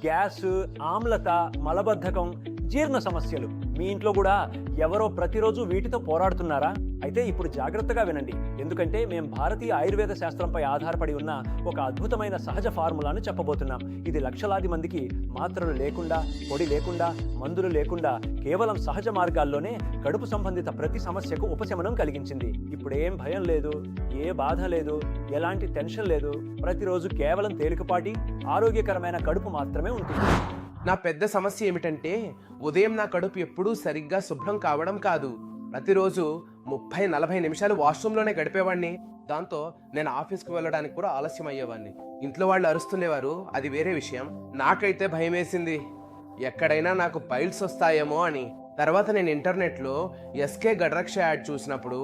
Gas, ఆమ్లత, మలబద్ధకం, జీర్ణ సమస్యలు మీ ఇంట్లో కూడా ఎవరో ప్రతిరోజు వీటితో పోరాడుతున్నారా? అయితే ఇప్పుడు జాగ్రత్తగా వినండి, ఎందుకంటే మేము భారతీయ ఆయుర్వేద శాస్త్రంపై ఆధారపడి ఉన్న ఒక అద్భుతమైన సహజ ఫార్ములాను చెప్పబోతున్నాం. ఇది లక్షలాది మందికి మాత్రలు లేకుండా, పొడి లేకుండా, మందులు లేకుండా కేవలం సహజ మార్గాల్లోనే కడుపు సంబంధిత ప్రతి సమస్యకు ఉపశమనం కలిగించింది. ఇప్పుడేం భయం లేదు, ఏ బాధ లేదు, ఎలాంటి టెన్షన్ లేదు. ప్రతిరోజు కేవలం తేలికపాటి ఆరోగ్యకరమైన కడుపు మాత్రమే ఉంటుంది. నా పెద్ద సమస్య ఏమిటంటే ఉదయం నా కడుపు ఎప్పుడూ సరిగ్గా శుభ్రం కావడం కాదు. ప్రతిరోజు 30-40 నిమిషాలు వాష్రూమ్లోనే గడిపేవాడిని. దాంతో నేను ఆఫీస్కి వెళ్ళడానికి కూడా ఆలస్యం అయ్యేవాడిని. ఇంట్లో వాళ్ళు అరుస్తుండేవారు, అది వేరే విషయం. నాకైతే భయం వేసింది, ఎక్కడైనా నాకు పైల్స్ వస్తాయేమో అని. తర్వాత నేను ఇంటర్నెట్లో ఎస్కే గడ్రక్ష యాడ్ చూసినప్పుడు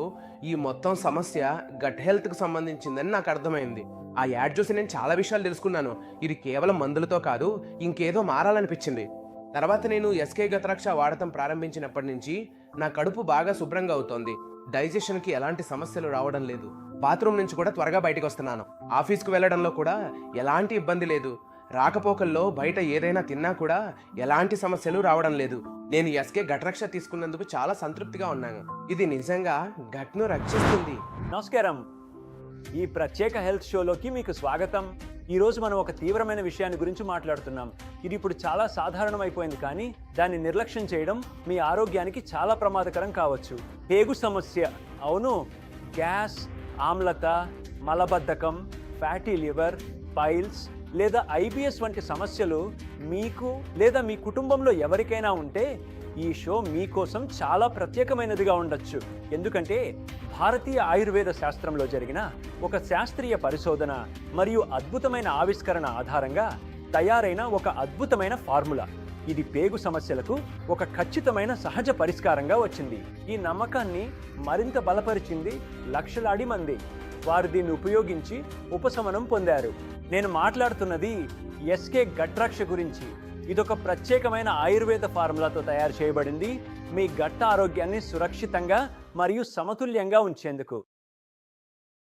ఈ మొత్తం సమస్య గట్ హెల్త్కి సంబంధించిందని నాకు అర్థమైంది. ఆ యాడ్ చూసి నేను చాలా విషయాలు తెలుసుకున్నాను. ఇది కేవలం మందులతో కాదు, ఇంకేదో మారాలనిపించింది. తర్వాత నేను ఎస్కే గత్రక్ష వాడటం ప్రారంభించినప్పటి నుంచి నా కడుపు బాగా శుభ్రంగా అవుతోంది. డైజెషన్కి ఎలాంటి సమస్యలు రావడం లేదు. బాత్రూమ్ నుంచి కూడా త్వరగా బయటకు వస్తున్నాను. ఆఫీస్కి వెళ్ళడంలో కూడా ఎలాంటి ఇబ్బంది లేదు. రాకపోకల్లో బయట ఏదైనా తిన్నా కూడా ఎలాంటి సమస్యలు రావడం లేదు. నేను ఎస్కే గట్రక్ష తీసుకున్నందుకు చాలా సంతృప్తిగా ఉన్నాను. ఇది నిజంగా గట్ను రక్షిస్తుంది. నమస్కారం, ఈ ప్రత్యేక హెల్త్ షోలోకి మీకు స్వాగతం. ఈరోజు మనం ఒక తీవ్రమైన విషయాన్ని గురించి మాట్లాడుతున్నాం. ఇది ఇప్పుడు చాలా సాధారణం అయిపోయింది, కానీ దాన్ని నిర్లక్ష్యం చేయడం మీ ఆరోగ్యానికి చాలా ప్రమాదకరం కావచ్చు. పేగు సమస్య. అవును, గ్యాస్, ఆమ్లత, మలబద్ధకం, ఫ్యాటీ లివర్, పైల్స్ లేదా ఐబిఎస్ వంటి సమస్యలు మీకు లేదా మీ కుటుంబంలో ఎవరికైనా ఉంటే ఈ షో మీకోసం చాలా ప్రత్యేకమైనదిగా ఉండొచ్చు. ఎందుకంటే భారతీయ ఆయుర్వేద శాస్త్రంలో జరిగిన ఒక శాస్త్రీయ పరిశోధన మరియు అద్భుతమైన ఆవిష్కరణ ఆధారంగా తయారైన ఒక అద్భుతమైన ఫార్ములా. ఇది పేగు సమస్యలకు ఒక ఖచ్చితమైన సహజ పరిష్కారంగా వచ్చింది. ఈ నమ్మకాన్ని మరింత బలపరిచింది లక్షలాది మంది. వారు దీన్ని ఉపయోగించి ఉపశమనం పొందారు. నేను మాట్లాడుతున్నది ఎస్కే గట్రక్ష గురించి. ఇదొక ప్రత్యేకమైన ఆయుర్వేద ఫార్ములాతో తయారు చేయబడింది, మీ గట్ట ఆరోగ్యాన్ని సురక్షితంగా మరియు సమతుల్యంగా ఉంచేందుకు.